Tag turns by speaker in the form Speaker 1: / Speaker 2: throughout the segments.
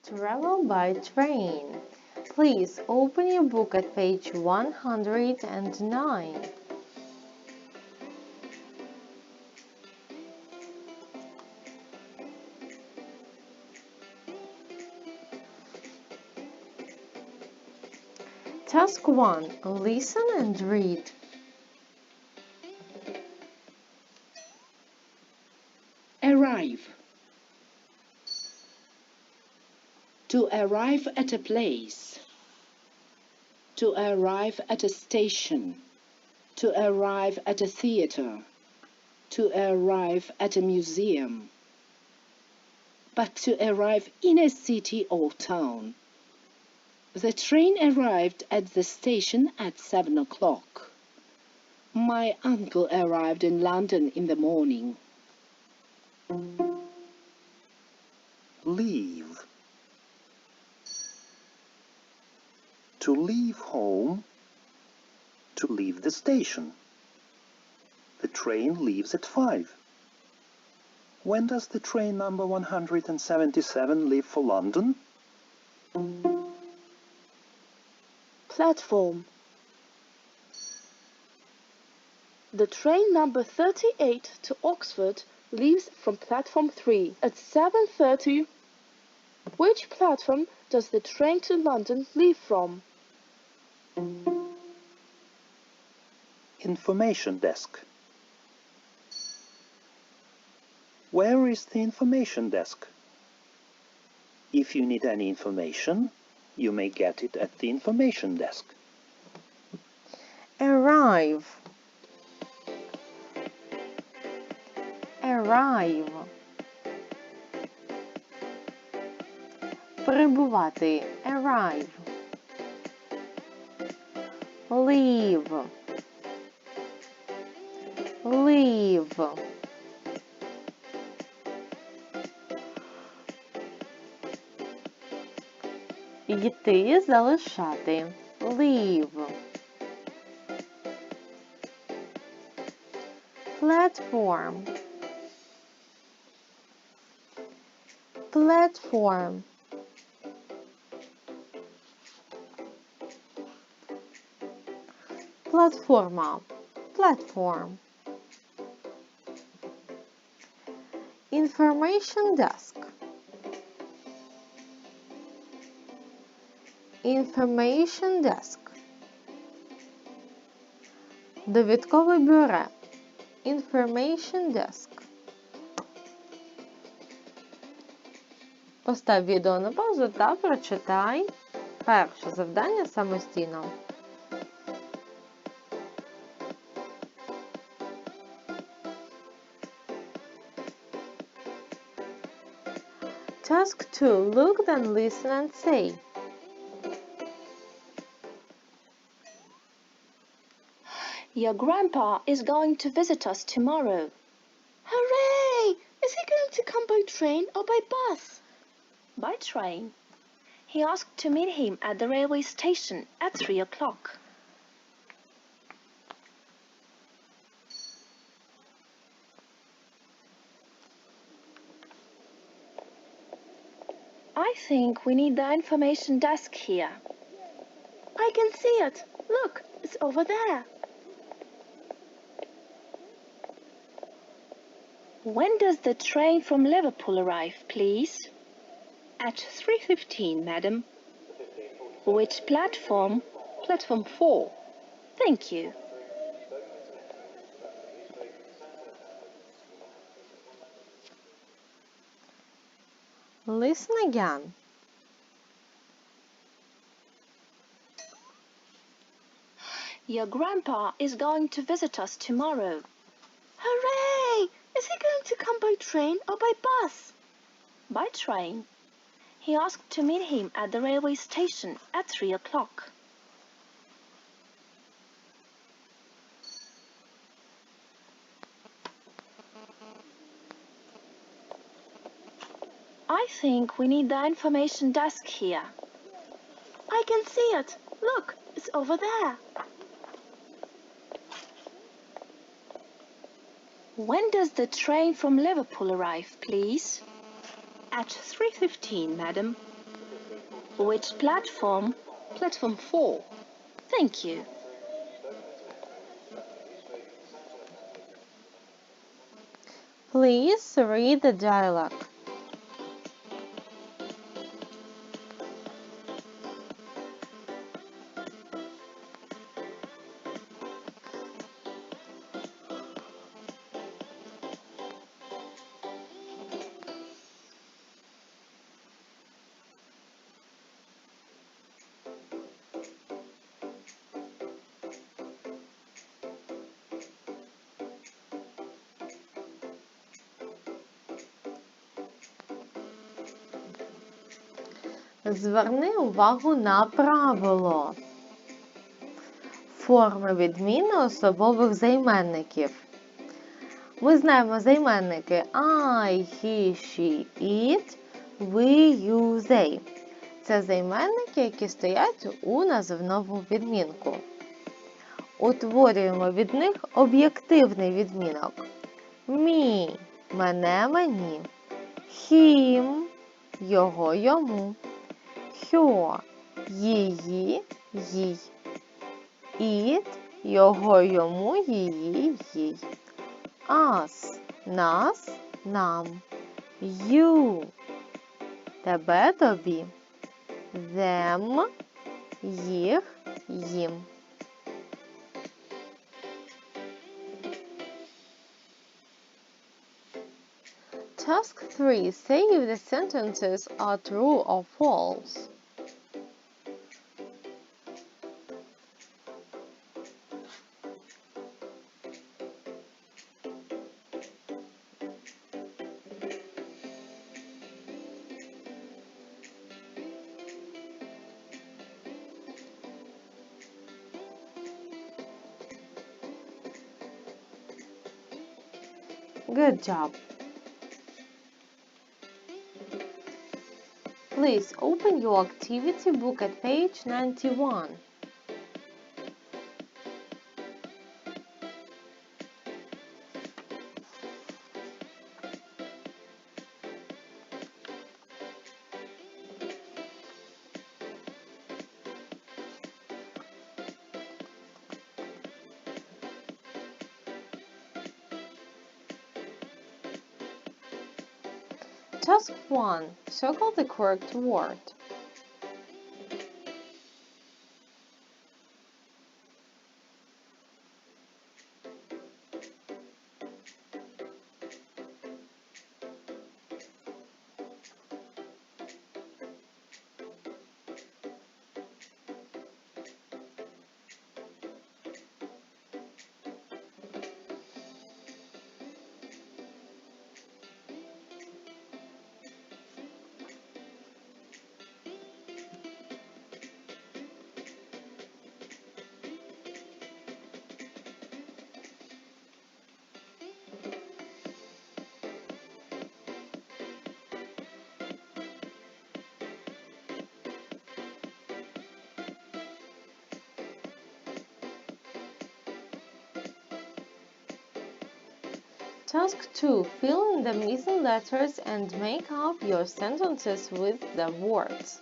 Speaker 1: Travel by train. Please open your book at page 109. Task 1. Listen and read.
Speaker 2: Arrive. To arrive at a place. To arrive at a station. To arrive at a theater. To arrive at a museum. But to arrive in a city or town. The train arrived at the station at 7 o'clock. My uncle arrived in London in the morning.
Speaker 3: Leave. To leave home. To leave the station. The train leaves at 5. When does the train number 177 leave for London?
Speaker 4: Platform. The train number 38 to Oxford leaves from platform 3 at 7:30. Which platform does the train to London leave from?
Speaker 3: Information desk. Where is the information desk? If you need any information, you may get it at the information desk.
Speaker 1: Arrive. Arrive. Прибувати. Arrive. Leave. Leave. Йти, залишати. Leave. Platform. Platform. Платформа. Platform. Information desk. Information desk. Довідкове бюро. Information desk. Постав відео на паузу та прочитай перше завдання самостійно. Task 2. Look, then listen and say.
Speaker 5: Your grandpa is going to visit us tomorrow.
Speaker 4: Hooray! Is he going to come by train or by bus?
Speaker 5: By train. He asked to meet him at the railway station at 3 o'clock. I think we need the information desk here.
Speaker 4: I can see it. Look, it's over there.
Speaker 5: When does the train from Liverpool arrive, please? At 3:15, madam. Which platform? Platform 4. Thank you.
Speaker 1: Listen again.
Speaker 5: Your grandpa is going to visit us tomorrow.
Speaker 4: Hooray! Is he going to come by train or by bus?
Speaker 5: By train. He asked to meet him at the railway station at 3 o'clock. I think we need the information desk here.
Speaker 4: I can see it. Look, it's over there.
Speaker 5: When does the train from Liverpool arrive, please? At 3:15, madam. Which platform? Platform 4. Thank you.
Speaker 1: Please read the dialogue. Зверни увагу на правило. Форми відміни особових займенників. Ми знаємо займенники I, he, she, it, we, you, they. Це займенники, які стоять у називному відмінку. Утворюємо від них об'єктивний відмінок. Me – мене, мені. Him – його, йому. Her – її, їй. It – його, йому, її, їй. Us – нас, нам. You – тебе, тобі. Them – їх, їм. Task 3. Say if the sentences are true or false. Good job. Please open your activity book at page 91. Task 1. Circle the correct word. Task 2. Fill in the missing letters and make up your sentences with the words.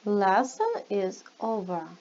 Speaker 1: Lesson is over.